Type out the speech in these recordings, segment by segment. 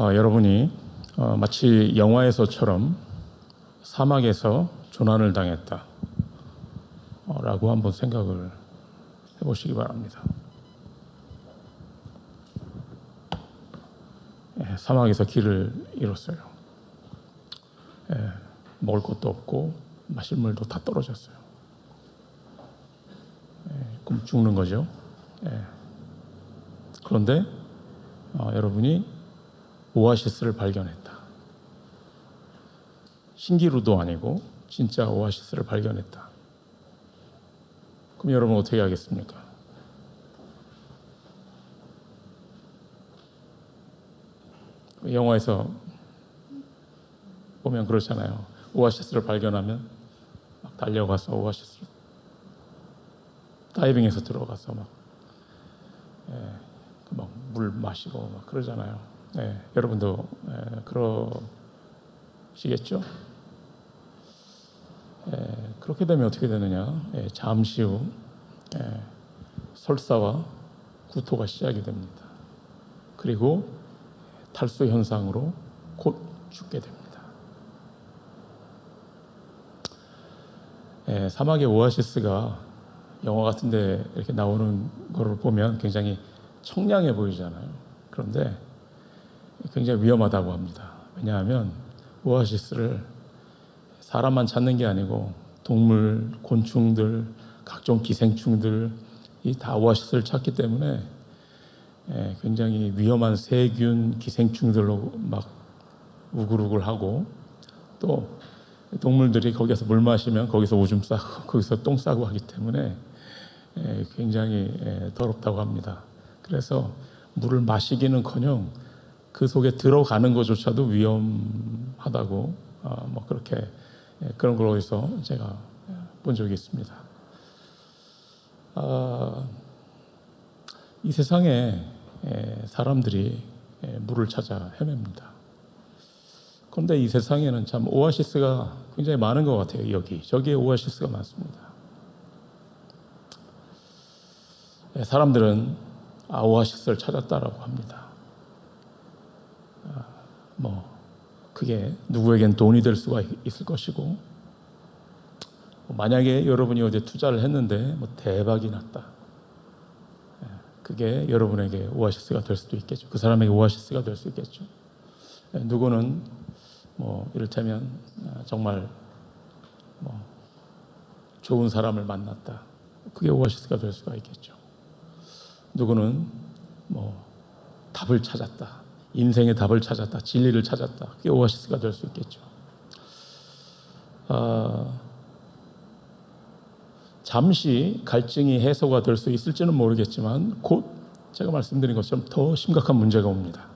여러분이 마치 영화에서처럼 사막에서 조난을 당했다 라고 한번 생각을 해보시기 바랍니다. 사막에서 길을 잃었어요. 먹을 것도 없고 마실 물도 다 떨어졌어요. 그럼 죽는 거죠. 그런데 여러분이 오아시스를 발견했다. 신기루도 아니고 진짜 오아시스를 발견했다. 그럼 여러분 어떻게 하겠습니까? 영화에서 보면 그렇잖아요. 오아시스를 발견하면 막 달려가서 오아시스를 다이빙해서 들어가서 막 물 마시고 막 그러잖아요. 여러분도 그러시겠죠? 그렇게 되면 어떻게 되느냐? 잠시 후 설사와 구토가 시작이 됩니다. 그리고 탈수 현상으로 곧 죽게 됩니다. 사막의 오아시스가 영화 같은데 이렇게 나오는 거를 보면 굉장히 청량해 보이잖아요. 그런데 굉장히 위험하다고 합니다. 왜냐하면 오아시스를 사람만 찾는 게 아니고 동물, 곤충들, 각종 기생충들이 다 오아시스를 찾기 때문에 굉장히 위험한 세균, 기생충들로 막 우글우글하고, 또 동물들이 거기서 물 마시면 거기서 오줌 싸고 거기서 똥 싸고 하기 때문에 굉장히 더럽다고 합니다. 그래서 물을 마시기는커녕 그 속에 들어가는 것조차도 위험하다고 뭐 그렇게 그런 걸 어디서 제가 본 적이 있습니다. 이 세상에 사람들이 물을 찾아 헤맵니다. 그런데 이 세상에는 참 오아시스가 굉장히 많은 것 같아요. 저기에 오아시스가 많습니다. 사람들은 오아시스를 찾았다라고 합니다. 그게 누구에겐 돈이 될 수가 있을 것이고, 만약에 여러분이 어디에 투자를 했는데 대박이 났다. 그게 여러분에게 오아시스가 될 수도 있겠죠. 그 사람에게 오아시스가 될 수 있겠죠. 누구는 이를테면 정말 좋은 사람을 만났다. 그게 오아시스가 될 수가 있겠죠. 누구는 답을 찾았다. 인생의 답을 찾았다. 진리를 찾았다. 그게 오아시스가 될 수 있겠죠. 잠시 갈증이 해소가 될 수 있을지는 모르겠지만 곧 제가 말씀드린 것처럼 더 심각한 문제가 옵니다.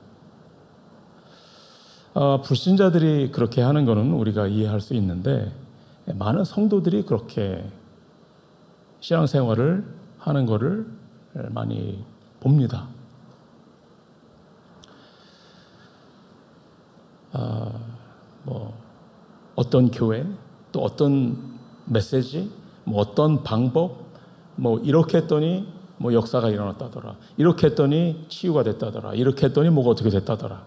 불신자들이 그렇게 하는 것은 우리가 이해할 수 있는데, 많은 성도들이 그렇게 신앙생활을 하는 것을 많이 봅니다. 어떤 교회, 또 어떤 메시지, 어떤 방법, 이렇게 했더니 역사가 일어났다더라. 이렇게 했더니 치유가 됐다더라. 이렇게 했더니 뭐가 어떻게 됐다더라.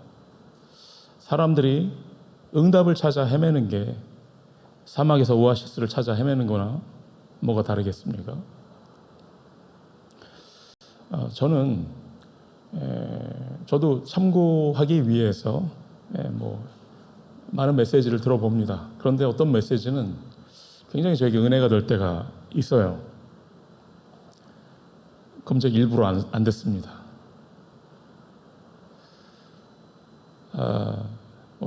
사람들이 응답을 찾아 헤매는 게 사막에서 오아시스를 찾아 헤매는 거나 뭐가 다르겠습니까? 저도 참고하기 위해서 많은 메시지를 들어봅니다. 그런데 어떤 메시지는 굉장히 저에게 은혜가 될 때가 있어요. 그럼 제가 일부러 안 듣습니다.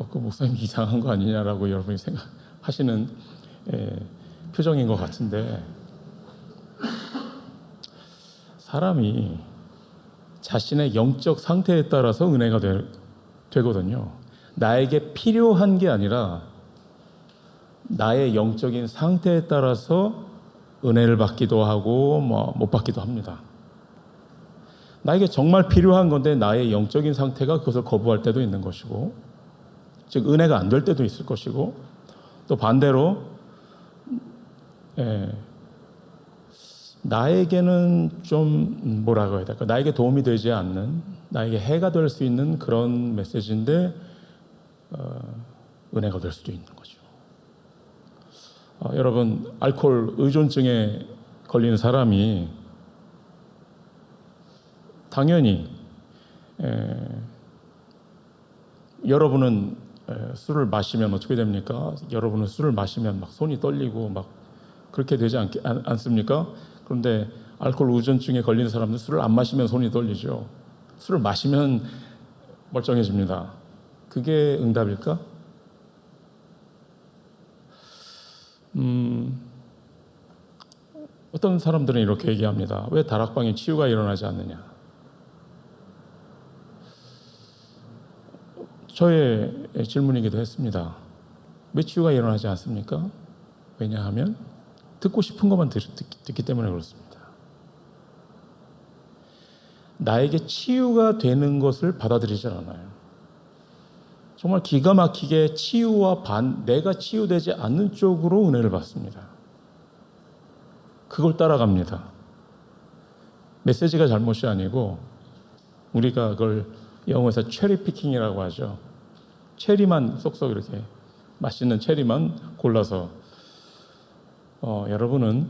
그 목사님이 이상한 거 아니냐라고 여러분이 생각하시는 표정인 것 같은데, 사람이 자신의 영적 상태에 따라서 은혜가 되거든요. 나에게 필요한 게 아니라 나의 영적인 상태에 따라서 은혜를 받기도 하고 못 받기도 합니다. 나에게 정말 필요한 건데 나의 영적인 상태가 그것을 거부할 때도 있는 것이고, 즉 은혜가 안 될 때도 있을 것이고, 또 반대로 나에게는 좀 뭐라고 해야 될까, 나에게 도움이 되지 않는 나에게 해가 될 수 있는 그런 메시지인데 은혜가 될 수도 있는 거죠. 여러분, 알코올 의존증에 걸린 사람이 당연히 여러분은 술을 마시면 어떻게 됩니까? 여러분은 술을 마시면 막 손이 떨리고 막 그렇게 되지 않습니까? 그런데 알코올 의존증에 걸린 사람은 술을 안 마시면 손이 떨리죠. 술을 마시면 멀쩡해집니다. 그게 응답일까? 어떤 사람들은 이렇게 얘기합니다. 왜 다락방에 치유가 일어나지 않느냐? 저의 질문이기도 했습니다. 왜 치유가 일어나지 않습니까? 왜냐하면 듣고 싶은 것만 듣기 때문에 그렇습니다. 나에게 치유가 되는 것을 받아들이지 않아요. 정말 기가 막히게 치유와 내가 치유되지 않는 쪽으로 은혜를 받습니다. 그걸 따라갑니다. 메시지가 잘못이 아니고 우리가 그걸 영어에서 체리 피킹이라고 하죠. 체리만 쏙쏙 이렇게 맛있는 체리만 골라서 여러분은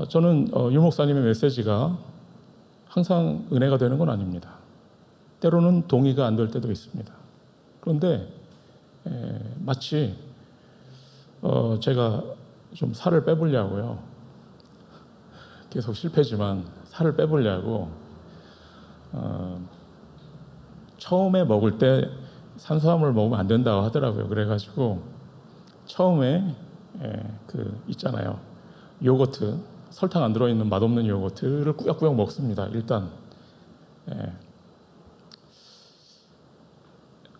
저는 유 목사님의 메시지가 항상 은혜가 되는 건 아닙니다. 때로는 동의가 안 될 때도 있습니다. 그런데 마치 제가 좀 살을 빼보려고요. 계속 실패지만 살을 빼보려고 처음에 먹을 때 탄수화물을 먹으면 안 된다고 하더라고요. 그래가지고 처음에 그 있잖아요. 요거트, 설탕 안 들어있는 맛없는 요거트를 꾸역꾸역 먹습니다. 일단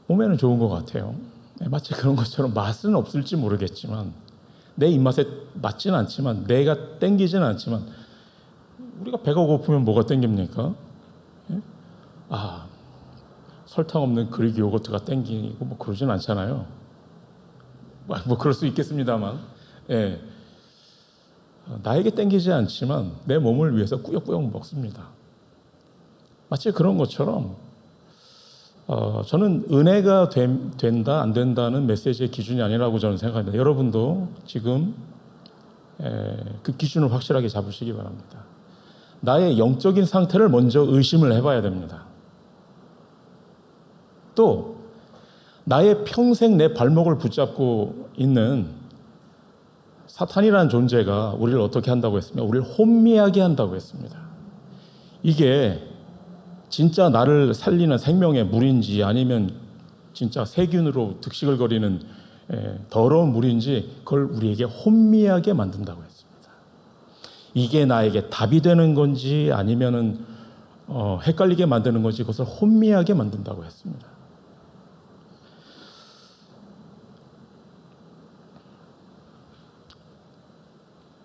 몸에는 좋은 것 같아요. 마치 그런 것처럼 맛은 없을지 모르겠지만 내 입맛에 맞지는 않지만 내가 땡기지는 않지만 우리가 배가 고프면 뭐가 땡깁니까? 설탕 없는 그릭 요거트가 땡기고 뭐 그러진 않잖아요. 뭐 그럴 수 있겠습니다만 나에게 땡기지 않지만 내 몸을 위해서 꾸역꾸역 먹습니다. 마치 그런 것처럼 저는 은혜가 된다 안 된다는 메시지의 기준이 아니라고 저는 생각합니다. 여러분도 지금 그 기준을 확실하게 잡으시기 바랍니다. 나의 영적인 상태를 먼저 의심을 해봐야 됩니다. 또 나의 평생 내 발목을 붙잡고 있는 사탄이라는 존재가 우리를 어떻게 한다고 했습니까? 우리를 혼미하게 한다고 했습니다. 이게 진짜 나를 살리는 생명의 물인지 아니면 진짜 세균으로 득식을거리는 더러운 물인지 그걸 우리에게 혼미하게 만든다고 했습니다. 이게 나에게 답이 되는 건지 아니면은 헷갈리게 만드는 건지 그것을 혼미하게 만든다고 했습니다.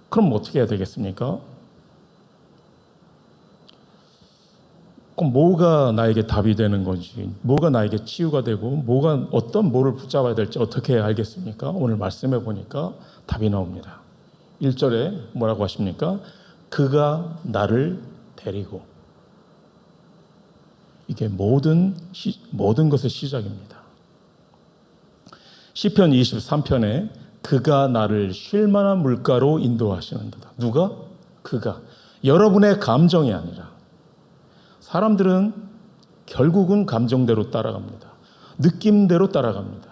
그럼 어떻게 해야 되겠습니까? 그럼 뭐가 나에게 답이 되는 건지, 뭐가 나에게 치유가 되고, 어떤 뭐를 붙잡아야 될지 어떻게 해야 알겠습니까? 오늘 말씀해 보니까 답이 나옵니다. 1절에 뭐라고 하십니까? 그가 나를 데리고. 이게 모든 것의 시작입니다. 시편 23편에 그가 나를 쉴 만한 물가로 인도하시는도다. 누가? 그가. 여러분의 감정이 아니라. 사람들은 결국은 감정대로 따라갑니다. 느낌대로 따라갑니다.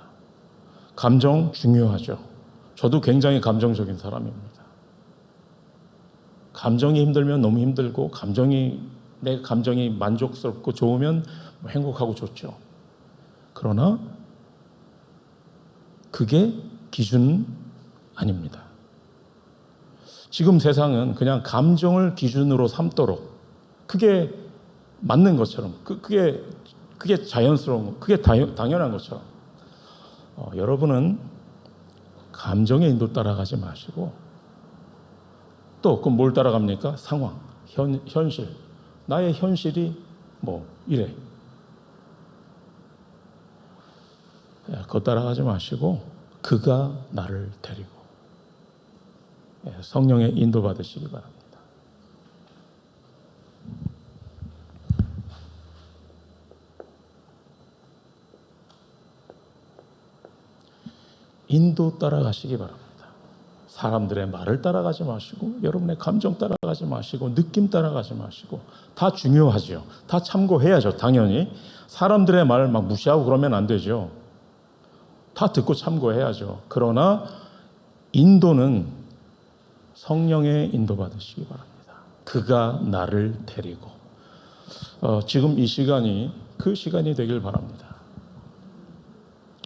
감정 중요하죠. 저도 굉장히 감정적인 사람입니다. 감정이 힘들면 너무 힘들고 내 감정이 만족스럽고 좋으면 행복하고 좋죠. 그러나 그게 기준은 아닙니다. 지금 세상은 그냥 감정을 기준으로 삼도록 그게 맞는 것처럼 그게 자연스러운 그게 당연한 것처럼 여러분은 감정의 인도 따라가지 마시고 또 그럼 뭘 따라갑니까? 상황, 현실. 나의 현실이 이래. 그거 따라가지 마시고 그가 나를 데리고 성령의 인도받으시기 바랍니다. 인도 따라가시기 바랍니다. 사람들의 말을 따라가지 마시고 여러분의 감정 따라가지 마시고 느낌 따라가지 마시고, 다 중요하죠. 다 참고해야죠. 당연히 사람들의 말 막 무시하고 그러면 안 되죠. 다 듣고 참고해야죠. 그러나 인도는 성령의 인도받으시기 바랍니다. 그가 나를 데리고, 지금 이 시간이 그 시간이 되길 바랍니다.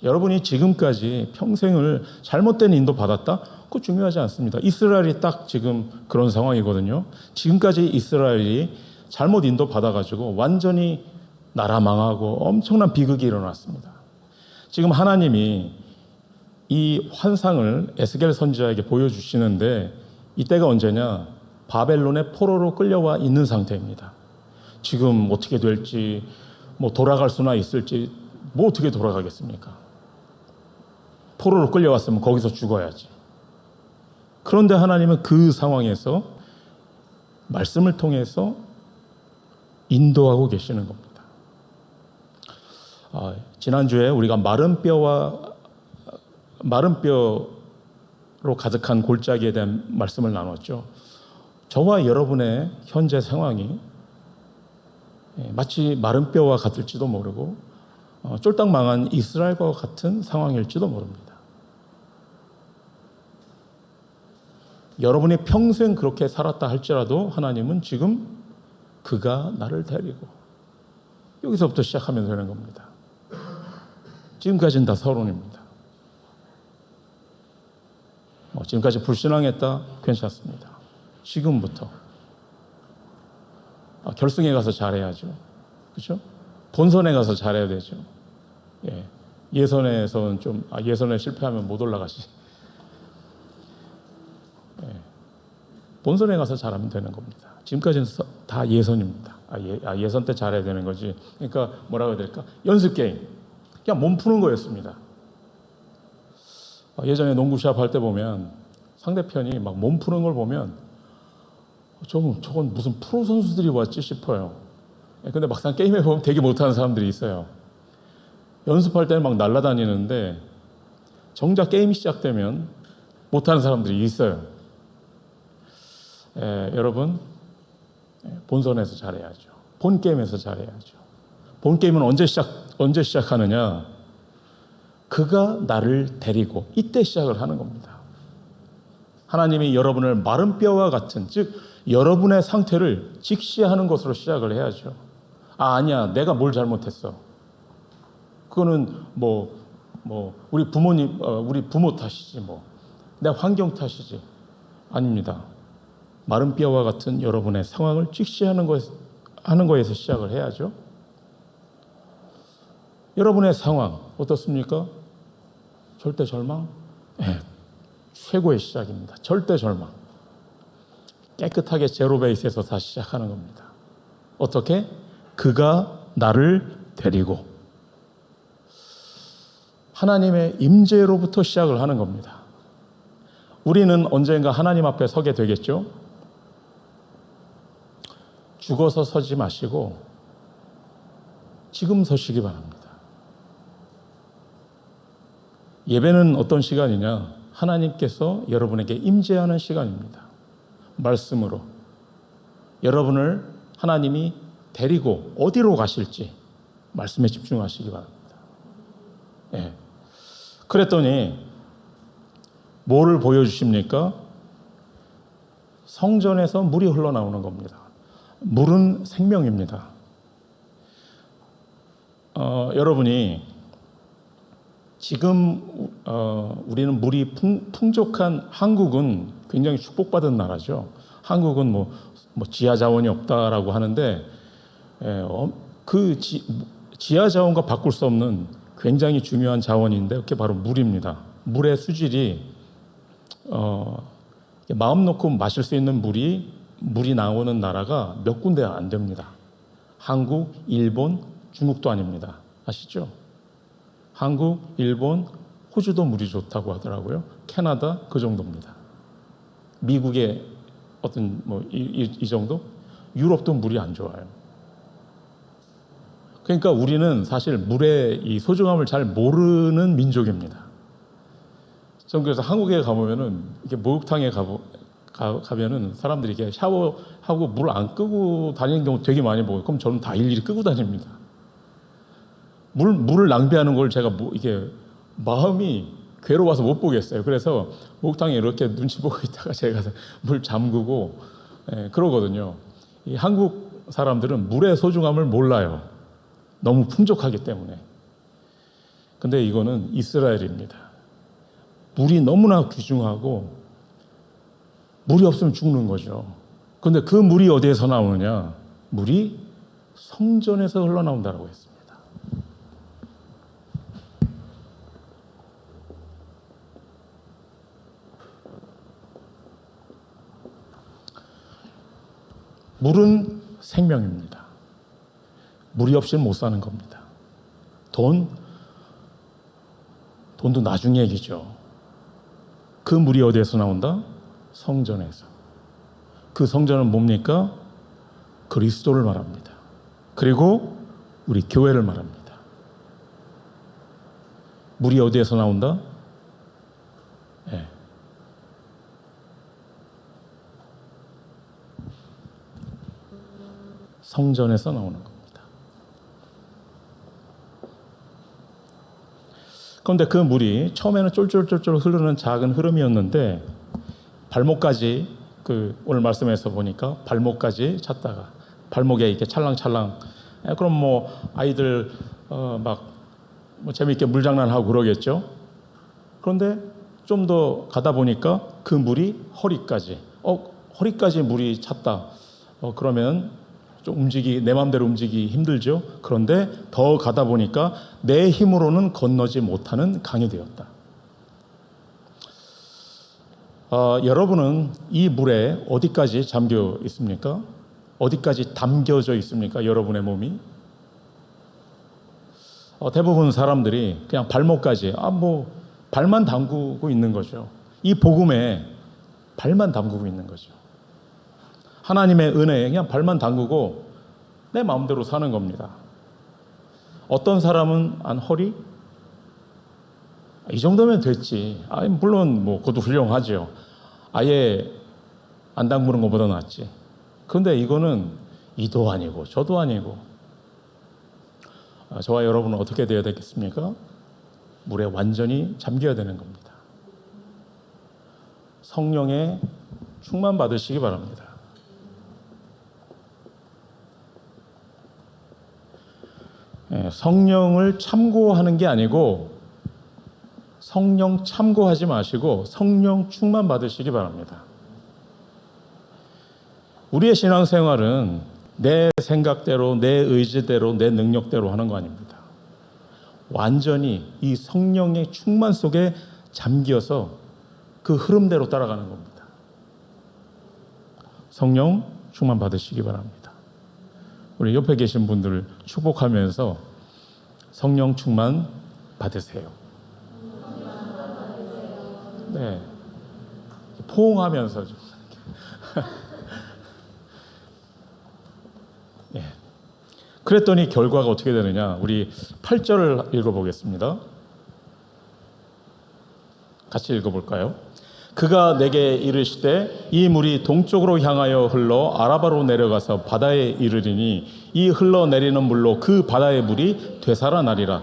여러분이 지금까지 평생을 잘못된 인도 받았다? 그거 중요하지 않습니다. 이스라엘이 딱 지금 그런 상황이거든요. 지금까지 이스라엘이 잘못 인도 받아가지고 완전히 나라 망하고 엄청난 비극이 일어났습니다. 지금 하나님이 이 환상을 에스겔 선지자에게 보여주시는데, 이때가 언제냐? 바벨론의 포로로 끌려와 있는 상태입니다. 지금 어떻게 될지, 뭐 돌아갈 수나 있을지, 뭐 어떻게 돌아가겠습니까? 포로로 끌려왔으면 거기서 죽어야지. 그런데 하나님은 그 상황에서 말씀을 통해서 인도하고 계시는 겁니다. 지난주에 우리가 마른 뼈로 가득한 골짜기에 대한 말씀을 나눴죠. 저와 여러분의 현재 상황이 마치 마른 뼈와 같을지도 모르고 쫄딱 망한 이스라엘과 같은 상황일지도 모릅니다. 여러분이 평생 그렇게 살았다 할지라도 하나님은 지금 그가 나를 데리고, 여기서부터 시작하면 되는 겁니다. 지금까지는 다 서론입니다. 지금까지 불신앙했다? 괜찮습니다. 지금부터 결승에 가서 잘해야죠. 그렇죠? 본선에 가서 잘해야 되죠. 예선에서는 예선에 실패하면 못 올라가시. 본선에 가서 잘하면 되는 겁니다. 지금까지는 다 예선입니다. 예선 때 잘해야 되는 거지. 그러니까 뭐라고 해야 될까? 연습 게임. 그냥 몸 푸는 거였습니다. 예전에 농구 시합 할 때 보면 상대편이 막 몸 푸는 걸 보면 저건 무슨 프로 선수들이 왔지 싶어요. 근데 막상 게임에 보면 되게 못하는 사람들이 있어요. 연습할 때는 막 날아다니는데 정작 게임이 시작되면 못하는 사람들이 있어요. 여러분, 본선에서 잘해야죠. 본 게임에서 잘해야죠. 본 게임은 언제 시작하느냐? 그가 나를 데리고, 이때 시작을 하는 겁니다. 하나님이 여러분을 마른 뼈와 같은, 즉 여러분의 상태를 직시하는 것으로 시작을 해야죠. 아니야, 내가 뭘 잘못했어. 그거는 우리 부모님, 우리 부모 탓이지, 내 환경 탓이지. 아닙니다. 마른 뼈와 같은 여러분의 상황을 직시하는 거에서 시작을 해야죠. 여러분의 상황 어떻습니까? 절대 절망? 최고의 시작입니다. 절대 절망. 깨끗하게 제로 베이스에서 다시 시작하는 겁니다. 어떻게? 그가 나를 데리고. 하나님의 임재로부터 시작을 하는 겁니다. 우리는 언젠가 하나님 앞에 서게 되겠죠? 죽어서 서지 마시고 지금 서시기 바랍니다. 예배는 어떤 시간이냐? 하나님께서 여러분에게 임재하는 시간입니다. 말씀으로 여러분을 하나님이 데리고 어디로 가실지 말씀에 집중하시기 바랍니다. 그랬더니 뭐를 보여주십니까? 성전에서 물이 흘러나오는 겁니다. 물은 생명입니다. 여러분이 지금 우리는 물이 풍족한 한국은 굉장히 축복받은 나라죠. 한국은 뭐 지하 자원이 없다라고 하는데 그 지하 자원과 바꿀 수 없는 굉장히 중요한 자원인데 그게 바로 물입니다. 물의 수질이 마음 놓고 마실 수 있는 물이 나오는 나라가 몇 군데 안 됩니다. 한국, 일본, 중국도 아닙니다. 아시죠? 한국, 일본, 호주도 물이 좋다고 하더라고요. 캐나다 그 정도입니다. 미국의 어떤 이 정도? 유럽도 물이 안 좋아요. 그러니까 우리는 사실 물의 이 소중함을 잘 모르는 민족입니다. 전 그래서 한국에 가보면은 이렇게 목욕탕에 가면은 사람들이 이렇게 샤워하고 물 안 끄고 다니는 경우 되게 많이 보고, 그럼 저는 다 일일이 끄고 다닙니다. 물을 낭비하는 걸 제가 이게 마음이 괴로워서 못 보겠어요. 그래서 목욕탕에 이렇게 눈치 보고 있다가 제가 물 잠그고 그러거든요. 이 한국 사람들은 물의 소중함을 몰라요. 너무 풍족하기 때문에. 근데 이거는 이스라엘입니다. 물이 너무나 귀중하고 물이 없으면 죽는 거죠. 근데 그 물이 어디에서 나오느냐? 물이 성전에서 흘러나온다고 했습니다. 물은 생명입니다. 물이 없이는 못 사는 겁니다. 돈도 나중 얘기죠. 그 물이 어디에서 나온다? 성전에서. 그 성전은 뭡니까? 그리스도를 말합니다. 그리고 우리 교회를 말합니다. 물이 어디에서 나온다? 성전에서 나오는 겁니다. 그런데 그 물이 처음에는 쫄쫄쫄쫄 흐르는 작은 흐름이었는데 발목까지, 오늘 말씀에서 보니까 발목까지 찼다가 발목에 이렇게 찰랑찰랑. 그럼 뭐 아이들 뭐 재미있게 물장난하고 그러겠죠. 그런데 좀 더 가다 보니까 그 물이 허리까지 물이 찼다. 그러면 좀 내 마음대로 움직이기 힘들죠. 그런데 더 가다 보니까 내 힘으로는 건너지 못하는 강이 되었다. 여러분은 이 물에 어디까지 잠겨 있습니까? 어디까지 담겨져 있습니까? 여러분의 몸이? 대부분 사람들이 그냥 발목까지, 발만 담그고 있는 거죠. 이 복음에 발만 담그고 있는 거죠. 하나님의 은혜에 그냥 발만 담그고 내 마음대로 사는 겁니다. 어떤 사람은 허리? 이 정도면 됐지. 물론 그것도 훌륭하죠. 아예 안 담그는 것보다 낫지. 그런데 이거는 이도 아니고 저도 아니고. 저와 여러분은 어떻게 되어야 되겠습니까? 물에 완전히 잠겨야 되는 겁니다. 성령의 충만 받으시기 바랍니다. 성령을 참고하는 게 아니고 성령 참고하지 마시고 성령 충만 받으시기 바랍니다. 우리의 신앙생활은 내 생각대로, 내 의지대로, 내 능력대로 하는 거 아닙니다. 완전히 이 성령의 충만 속에 잠겨서 그 흐름대로 따라가는 겁니다. 성령 충만 받으시기 바랍니다. 우리 옆에 계신 분들을 축복하면서 성령 충만 받으세요. 네, 포옹하면서 좀. 예. 그랬더니 결과가 어떻게 되느냐? 우리 8절을 읽어보겠습니다. 같이 읽어볼까요? 그가 내게 이르시되 이 물이 동쪽으로 향하여 흘러 아라바로 내려가서 바다에 이르리니 이 흘러내리는 물로 그 바다의 물이 되살아나리라.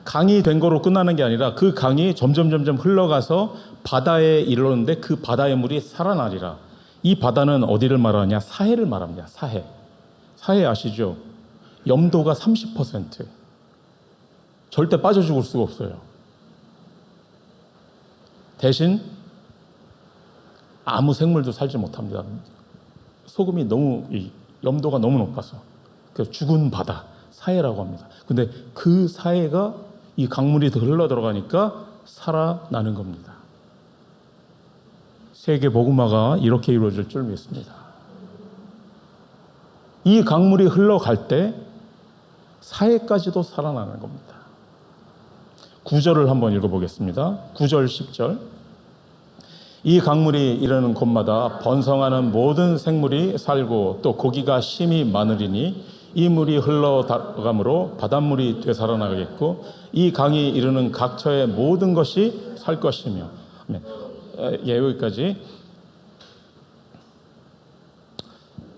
강이 된 거로 끝나는 게 아니라 그 강이 점점 흘러가서 바다에 이르렀는데 그 바다의 물이 살아나리라. 이 바다는 어디를 말하냐? 사해를 말합니다. 사해 아시죠? 염도가 30%. 절대 빠져 죽을 수가 없어요. 대신 아무 생물도 살지 못합니다. 소금이 염도가 너무 높아서. 그래서 죽은 바다, 사해라고 합니다. 근데 그 사해가 이 강물이 더 흘러 들어가니까 살아나는 겁니다. 세계 복음화가 이렇게 이루어질 줄 믿습니다. 이 강물이 흘러갈 때 사해까지도 살아나는 겁니다. 9절을 한번 읽어보겠습니다. 9절, 10절. 이 강물이 이르는 곳마다 번성하는 모든 생물이 살고 또 고기가 심히 많으리니 이 물이 흘러가므로 바닷물이 되살아나겠고 이 강이 이르는 각처의 모든 것이 살 것이며 네. 여기까지.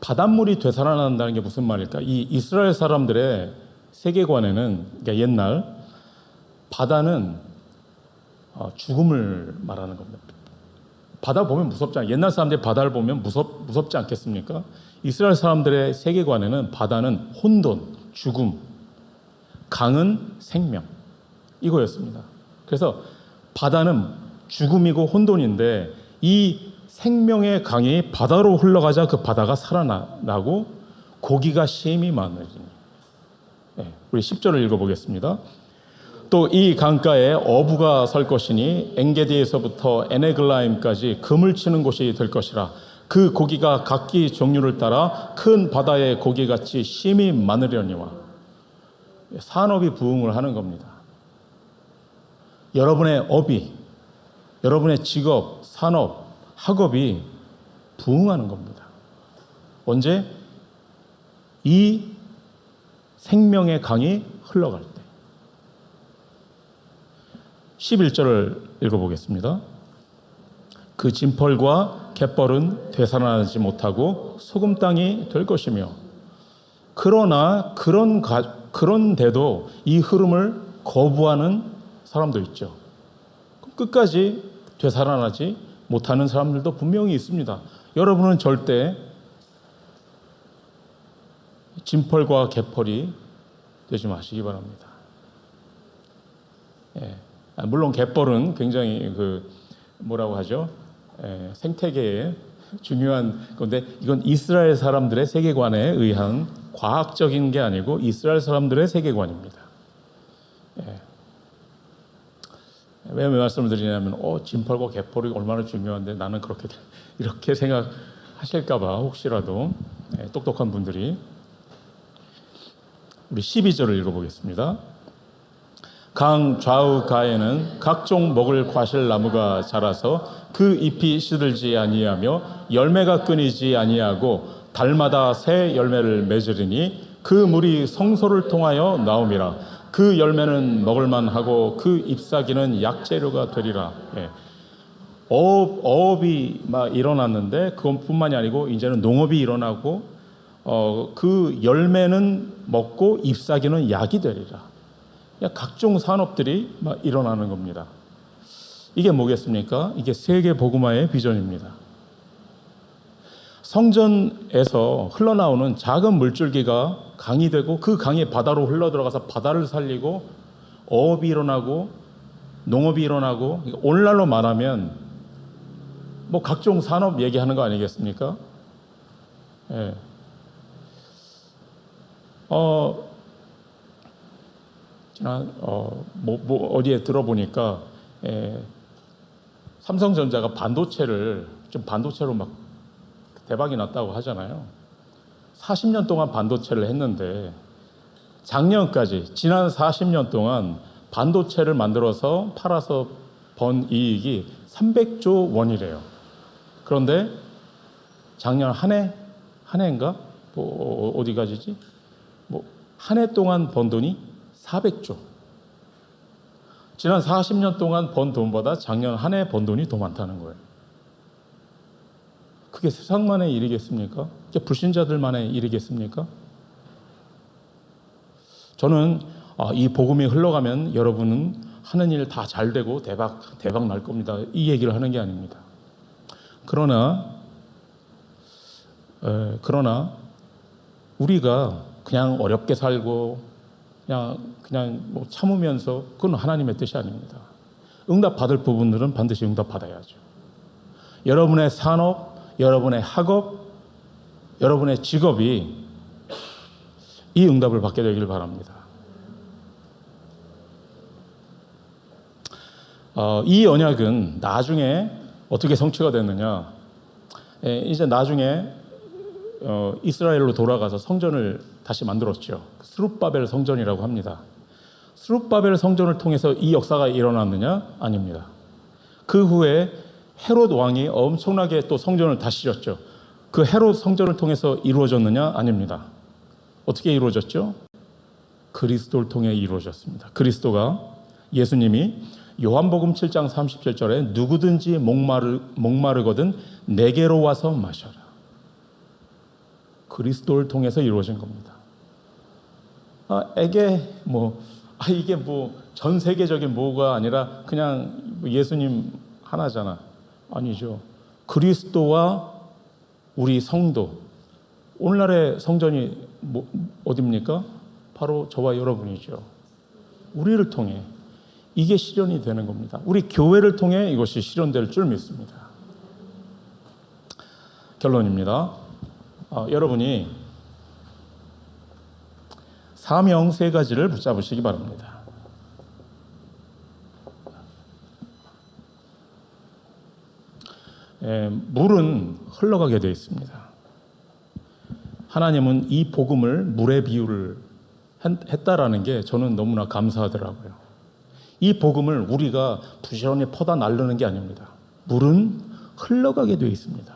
바닷물이 되살아난다는 게 무슨 말일까? 이 이스라엘 사람들의 세계관에는, 그러니까 옛날 바다는 죽음을 말하는 겁니다. 바다 보면 무섭잖아요. 옛날 사람들이 바다를 보면 무섭지 않겠습니까? 이스라엘 사람들의 세계관에는 바다는 혼돈, 죽음, 강은 생명, 이거였습니다. 그래서 바다는 죽음이고 혼돈인데, 이 생명의 강이 바다로 흘러가자 그 바다가 살아나고 고기가 심히 많아지니. 우리 10절을 읽어보겠습니다. 또 이 강가에 어부가 설 것이니 엔게디에서부터 에네글라임까지 금을 치는 곳이 될 것이라. 그 고기가 각기 종류를 따라 큰 바다의 고기같이 심히 많으려니와. 산업이 부흥을 하는 겁니다. 여러분의 업이, 여러분의 직업, 산업, 학업이 부흥하는 겁니다. 언제? 이 생명의 강이 흘러갈 때. 11절을 읽어보겠습니다. 그 진펄과 갯벌은 되살아나지 못하고 소금 땅이 될 것이며, 그러나 그런데도 이 흐름을 거부하는 사람도 있죠. 끝까지 되살아나지 못하는 사람들도 분명히 있습니다. 여러분은 절대 진펄과 갯벌이 되지 마시기 바랍니다. 물론 갯벌은 굉장히 뭐라고 하죠? 생태계에 중요한 건데, 이건 이스라엘 사람들의 세계관에 의한 과학적인 게 아니고 이스라엘 사람들의 세계관입니다. 왜 말씀을 드리냐면, 진펄과 갯벌이 얼마나 중요한데 나는 이렇게 생각하실까봐, 혹시라도 똑똑한 분들이. 우리 12절을 읽어보겠습니다. 강 좌우 가에는 각종 먹을 과실나무가 자라서 그 잎이 시들지 아니하며 열매가 끊이지 아니하고 달마다 새 열매를 맺으리니 그 물이 성소를 통하여 나옴이라. 그 열매는 먹을만하고 그 잎사귀는 약재료가 되리라. 어업이 막 일어났는데, 그것뿐만이 아니고 이제는 농업이 일어나고 그 열매는 먹고 잎사귀는 약이 되리라. 각종 산업들이 막 일어나는 겁니다. 이게 뭐겠습니까? 이게 세계 복음화의 비전입니다. 성전에서 흘러나오는 작은 물줄기가 강이 되고, 그 강이 바다로 흘러들어가서 바다를 살리고 어업이 일어나고 농업이 일어나고, 오늘날로 말하면 뭐 각종 산업 얘기하는 거 아니겠습니까? 어디에 들어보니까 삼성전자가 반도체로 막 대박이 났다고 하잖아요. 40년 동안 반도체를 했는데, 지난 40년 동안 반도체를 만들어서 팔아서 번 이익이 300조 원이래요. 그런데 작년 한 해인가? 어디까지지? 한 해 동안 번 돈이 400조. 지난 40년 동안 번 돈보다 작년 한 해 번 돈이 더 많다는 거예요. 그게 세상만의 일이겠습니까? 그게 불신자들만의 일이겠습니까? 저는 이 복음이 흘러가면 여러분은 하는 일 다 잘 되고 대박 날 겁니다, 이 얘기를 하는 게 아닙니다. 그러나 우리가 그냥 어렵게 살고 그냥 뭐 참으면서, 그건 하나님의 뜻이 아닙니다. 응답 받을 부분들은 반드시 응답 받아야죠. 여러분의 산업, 여러분의 학업, 여러분의 직업이 이 응답을 받게 되길 바랍니다. 이 언약은 나중에 어떻게 성취가 됐느냐? 이제 나중에 이스라엘로 돌아가서 성전을 다시 만들었죠. 스룹바벨 성전이라고 합니다. 스룹바벨 성전을 통해서 이 역사가 일어났느냐? 아닙니다. 그 후에 헤롯 왕이 엄청나게 또 성전을 다시 지었죠. 그 헤롯 성전을 통해서 이루어졌느냐? 아닙니다. 어떻게 이루어졌죠? 그리스도를 통해 이루어졌습니다. 그리스도가, 예수님이 요한복음 7장 37절에 누구든지 목마르거든 내게로 와서 마셔라. 그리스도를 통해서 이루어진 겁니다. 이게 전 세계적인 뭐가 아니라 그냥 예수님 하나잖아. 아니죠. 그리스도와 우리 성도. 오늘날의 성전이 어디입니까? 바로 저와 여러분이죠. 우리를 통해 이게 실현이 되는 겁니다. 우리 교회를 통해 이것이 실현될 줄 믿습니다. 결론입니다. 여러분이 사명 3가지를 붙잡으시기 바랍니다. 물은 흘러가게 되어 있습니다. 하나님은 이 복음을 물의 비유를 했다라는 게 저는 너무나 감사하더라고요. 이 복음을 우리가 부지런히 퍼다 나르는 게 아닙니다. 물은 흘러가게 되어 있습니다.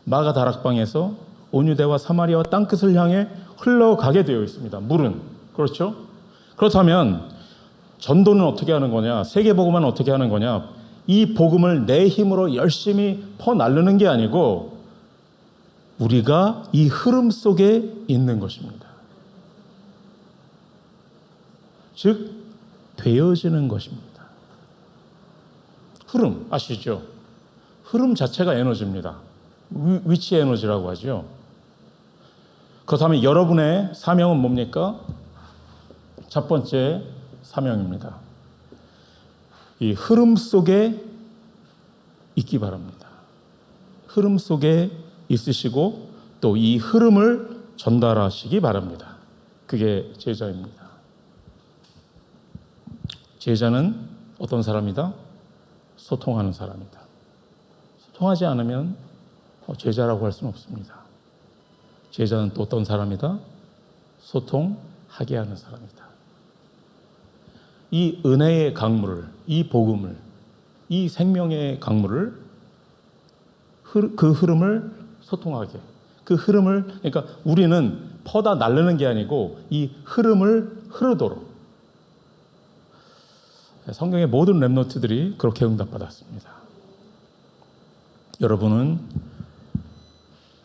마가 다락방에서 온유대와 사마리아와 땅끝을 향해 흘러가게 되어 있습니다. 물은. 그렇죠? 그렇다면 전도는 어떻게 하는 거냐? 세계복음은 어떻게 하는 거냐? 이 복음을 내 힘으로 열심히 퍼나르는 게 아니고 우리가 이 흐름 속에 있는 것입니다. 즉 되어지는 것입니다. 흐름 아시죠? 흐름 자체가 에너지입니다. 위치 에너지라고 하죠. 그렇다면 여러분의 사명은 뭡니까? 첫 번째 사명입니다. 이 흐름 속에 있기 바랍니다. 흐름 속에 있으시고 또 이 흐름을 전달하시기 바랍니다. 그게 제자입니다. 제자는 어떤 사람이다? 소통하는 사람이다. 소통하지 않으면 제자라고 할 수는 없습니다. 제자는 또 어떤 사람이다? 소통하게 하는 사람이다. 이 은혜의 강물을, 이 복음을, 이 생명의 강물을, 그 흐름을 소통하게. 그 흐름을, 그러니까 우리는 퍼다 나르는 게 아니고 이 흐름을 흐르도록. 성경의 모든 랩노트들이 그렇게 응답받았습니다. 여러분은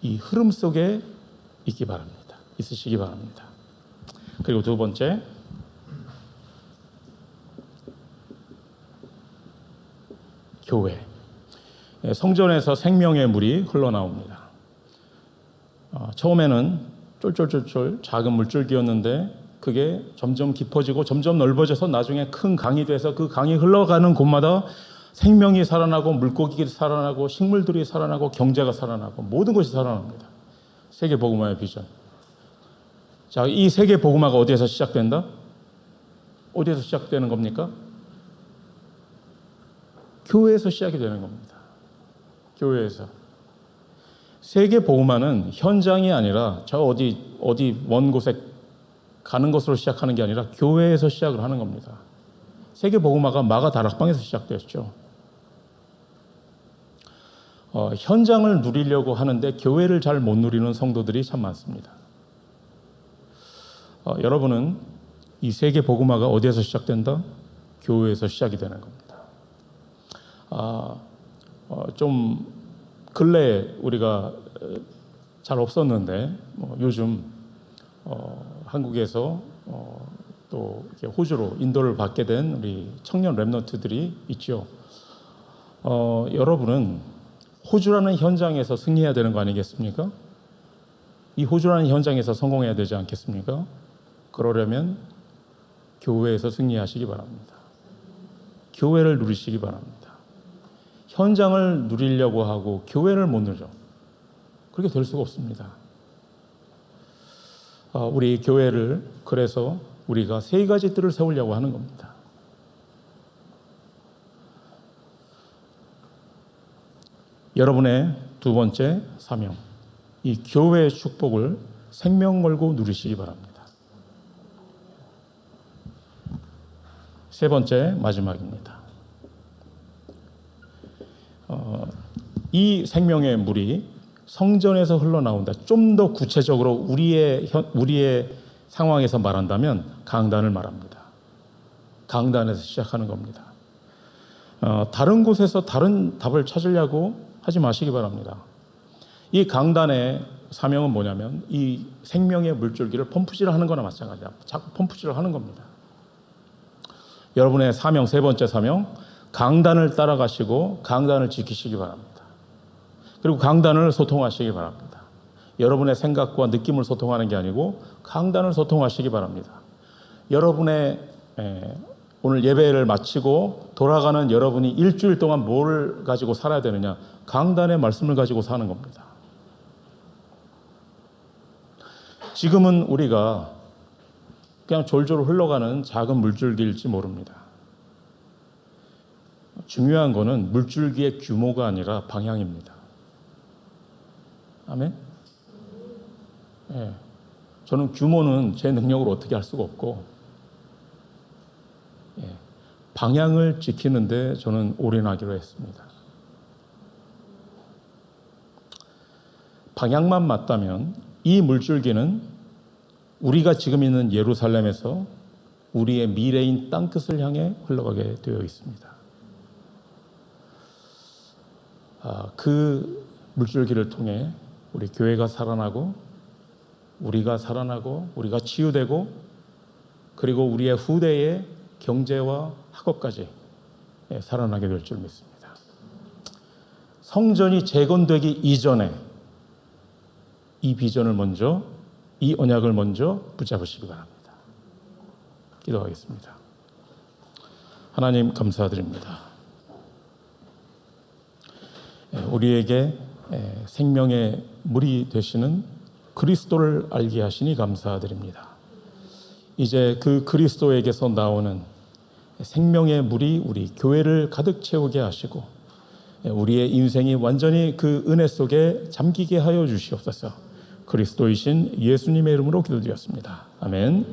이 흐름 속에 있기 바랍니다. 있으시기 바랍니다. 그리고 두 번째, 교회. 성전에서 생명의 물이 흘러나옵니다. 처음에는 쫄쫄쫄쫄 작은 물줄기였는데 그게 점점 깊어지고 점점 넓어져서 나중에 큰 강이 돼서 그 강이 흘러가는 곳마다 생명이 살아나고 물고기들이 살아나고 식물들이 살아나고 경제가 살아나고 모든 것이 살아납니다. 세계 복음화의 비전. 자, 이 세계 복음화가 어디에서 시작된다? 어디에서 시작되는 겁니까? 교회에서 시작이 되는 겁니다. 교회에서. 세계 복음화는 현장이 아니라 저 어디 먼 곳에 가는 것으로 시작하는 게 아니라 교회에서 시작을 하는 겁니다. 세계 복음화가 마가 다락방에서 시작되었죠. 현장을 누리려고 하는데 교회를 잘 못 누리는 성도들이 참 많습니다. 여러분은 이 세계 복음화가 어디에서 시작된다? 교회에서 시작이 되는 겁니다. 좀 근래에 우리가 잘 없었는데 요즘 한국에서 또 이렇게 호주로 인도를 받게 된 우리 청년 랩런트들이 있죠. 여러분은 호주라는 현장에서 승리해야 되는 거 아니겠습니까? 이 호주라는 현장에서 성공해야 되지 않겠습니까? 그러려면 교회에서 승리하시기 바랍니다. 교회를 누리시기 바랍니다. 현장을 누리려고 하고 교회를 못 누려. 그렇게 될 수가 없습니다. 우리 교회를 그래서 우리가 3가지 뜰을 세우려고 하는 겁니다. 여러분의 두 번째 사명, 이 교회의 축복을 생명 걸고 누리시기 바랍니다. 세 번째, 마지막입니다. 이 생명의 물이 성전에서 흘러나온다. 좀 더 구체적으로 우리의 상황에서 말한다면 강단을 말합니다. 강단에서 시작하는 겁니다. 다른 곳에서 다른 답을 찾으려고 하지 마시기 바랍니다. 이 강단의 사명은 뭐냐면 이 생명의 물줄기를 펌프질을 하는 거나 마찬가지야. 자꾸 펌프질을 하는 겁니다. 여러분의 사명, 세 번째 사명, 강단을 따라가시고 강단을 지키시기 바랍니다. 그리고 강단을 소통하시기 바랍니다. 여러분의 생각과 느낌을 소통하는 게 아니고 강단을 소통하시기 바랍니다. 여러분의 오늘 예배를 마치고 돌아가는 여러분이 일주일 동안 뭘 가지고 살아야 되느냐? 강단의 말씀을 가지고 사는 겁니다. 지금은 우리가 그냥 졸졸 흘러가는 작은 물줄기일지 모릅니다. 중요한 거는 물줄기의 규모가 아니라 방향입니다. 아멘? 예. 저는 규모는 제 능력으로 어떻게 할 수가 없고, 예. 방향을 지키는데 저는 올인하기로 했습니다. 방향만 맞다면 이 물줄기는 우리가 지금 있는 예루살렘에서 우리의 미래인 땅끝을 향해 흘러가게 되어 있습니다. 그 물줄기를 통해 우리 교회가 살아나고 우리가 살아나고 우리가 치유되고 그리고 우리의 후대의 경제와 학업까지 살아나게 될 줄 믿습니다. 성전이 재건되기 이전에 이 비전을 먼저, 이 언약을 먼저 붙잡으시기 바랍니다. 기도하겠습니다. 하나님 감사드립니다. 우리에게 생명의 물이 되시는 그리스도를 알게 하시니 감사드립니다. 이제 그 그리스도에게서 나오는 생명의 물이 우리 교회를 가득 채우게 하시고 우리의 인생이 완전히 그 은혜 속에 잠기게 하여 주시옵소서. 그리스도이신 예수님의 이름으로 기도드렸습니다. 아멘.